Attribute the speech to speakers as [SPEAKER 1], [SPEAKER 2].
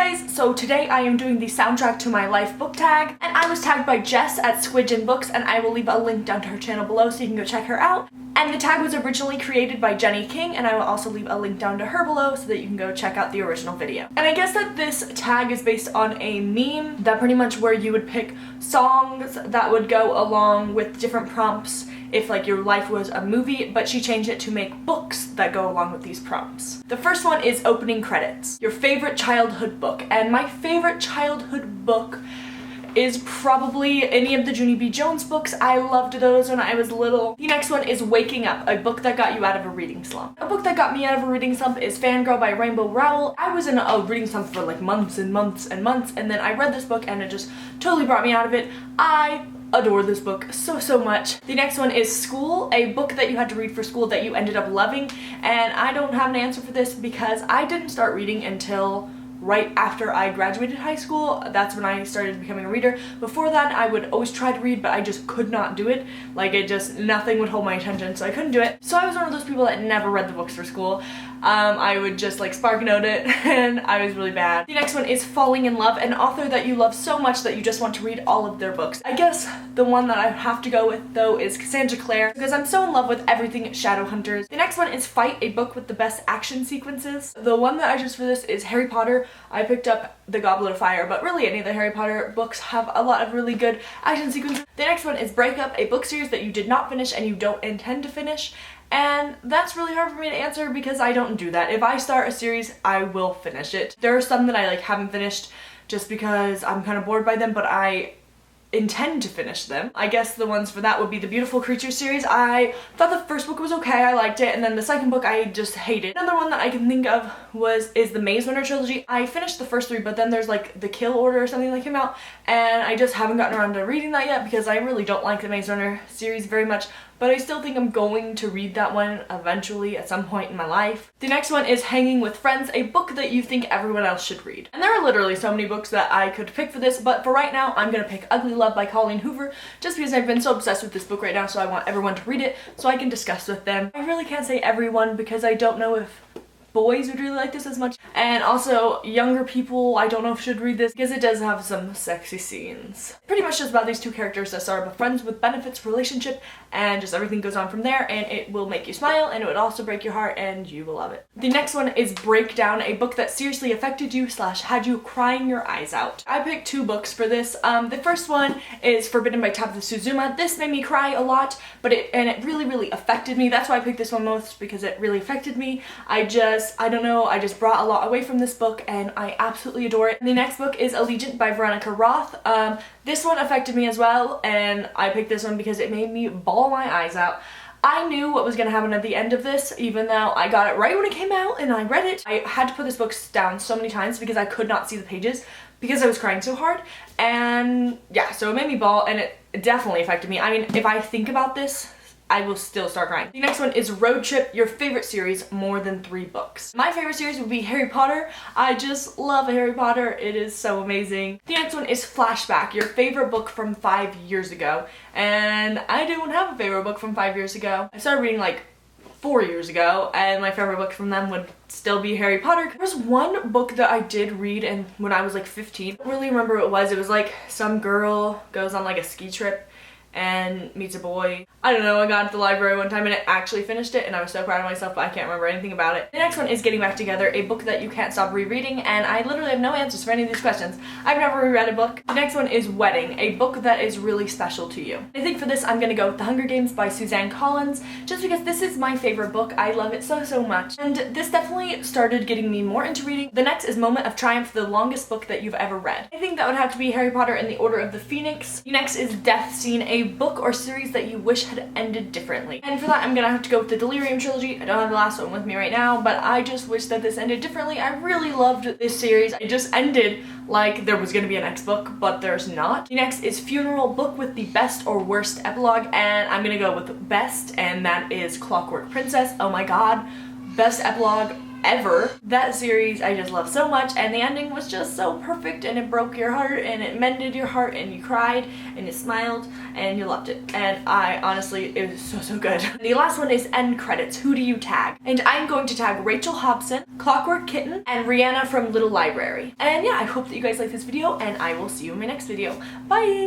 [SPEAKER 1] guys, so today I am doing the soundtrack to my life book tag, and I was tagged by Jess at Squidgen Books, and I will leave a link down to her channel below so you can go check her out. And the tag was originally created by Jenny King, and I will also leave a link down to her below so that you can go check out the original video. And I guess that this tag is based on a meme that pretty much where you would pick songs that would go along with different prompts if like your life was a movie, but she changed it to make books that go along with these prompts. The first one is opening credits. Your favorite childhood book. And my favorite childhood book is probably any of the Junie B. Jones books. I loved those when I was little. The next one is Waking Up, a book that got you out of a reading slump. A book that got me out of a reading slump is Fangirl by Rainbow Rowell. I was in a reading slump for like months and months and months, and then I read this book and it just totally brought me out of it. I adore this book so much. The next one is School, a book that you had to read for school that you ended up loving, and I don't have an answer for this because I didn't start reading until right after I graduated high school. That's when I started becoming a reader. Before that, I would always try to read, but I just could not do it. Like, nothing would hold my attention, so I couldn't do it. So I was one of those people that never read the books for school. I would just like spark note it, and I was really bad. The next one is Falling in Love, an author that you love so much that you just want to read all of their books. I guess the one that I have to go with though is Cassandra Clare, because I'm so in love with everything Shadowhunters. The next one is Fight, a book with the best action sequences. The one that I chose for this is Harry Potter. I picked up The Goblet of Fire, but really any of the Harry Potter books have a lot of really good action sequences. The next one is Breakup, a book series that you did not finish and you don't intend to finish. And that's really hard for me to answer because I don't do that. If I start a series, I will finish it. There are some that I like haven't finished just because I'm kind of bored by them, but I intend to finish them. I guess the ones for that would be the Beautiful Creatures series. I thought the first book was okay, I liked it, and then the second book I just hated. Another one that I can think of is the Maze Runner trilogy. I finished the first three, but then there's like the Kill Order or something that came out, and I just haven't gotten around to reading that yet because I really don't like the Maze Runner series very much. But I still think I'm going to read that one eventually at some point in my life. The next one is Hanging with Friends, a book that you think everyone else should read. And there are literally so many books that I could pick for this, but for right now, I'm gonna pick Ugly Love by Colleen Hoover, just because I've been so obsessed with this book right now, so I want everyone to read it so I can discuss with them. I really can't say everyone because I don't know if boys would really like this as much, and also younger people I don't know if should read this because it does have some sexy scenes. Pretty much just about these two characters that start a friends with benefits relationship, and just everything goes on from there, and it will make you smile and it would also break your heart and you will love it. The next one is Breakdown, a book that seriously affected you / had you crying your eyes out. I picked two books for this. The first one is Forbidden by Tabitha Suzuma. This made me cry a lot, but it really affected me. That's why I picked this one most, because it really affected me. I don't know, I just brought a lot away from this book and I absolutely adore it. And the next book is Allegiant by Veronica Roth. This one affected me as well, and I picked this one because it made me bawl my eyes out. I knew what was going to happen at the end of this, even though I got it right when it came out and I read it. I had to put this book down so many times because I could not see the pages because I was crying so hard. And yeah, so it made me bawl and it definitely affected me. I mean, if I think about this, I will still start crying. The next one is Road Trip, your favorite series, more than 3 books. My favorite series would be Harry Potter. I just love Harry Potter. It is so amazing. The next one is Flashback, your favorite book from 5 years ago. And I don't have a favorite book from 5 years ago. I started reading like 4 years ago, and my favorite book from them would still be Harry Potter. There was one book that I did read and when I was like 15. I don't really remember what it was. It was like some girl goes on like a ski trip and meets a boy. I don't know, I got to the library one time and I actually finished it and I was so proud of myself, but I can't remember anything about it. The next one is Getting Back Together, a book that you can't stop rereading, and I literally have no answers for any of these questions. I've never reread a book. The next one is Wedding, a book that is really special to you. I think for this I'm gonna go with The Hunger Games by Suzanne Collins, just because this is my favorite book. I love it so much, and this definitely started getting me more into reading. The next is Moment of Triumph, the longest book that you've ever read. I think that would have to be Harry Potter and the Order of the Phoenix. The next is Death Scene, a book or series that you wish had ended differently. And for that I'm gonna have to go with the Delirium trilogy. I don't have the last one with me right now, but I just wish that this ended differently. I really loved this series. It just ended like there was gonna be a next book, but there's not. The next is Funeral, book with the best or worst epilogue, and I'm gonna go with best, and that is Clockwork Princess. Oh my god, best epilogue ever. That series I just love so much, and the ending was just so perfect, and it broke your heart and it mended your heart, and you cried and you smiled and you loved it. And I honestly, it was so good. The last one is end credits. Who do you tag? And I'm going to tag Rachel Hobson, Clockworkitten, and Rihanna from Little Library. And yeah, I hope that you guys like this video, and I will see you in my next video. Bye!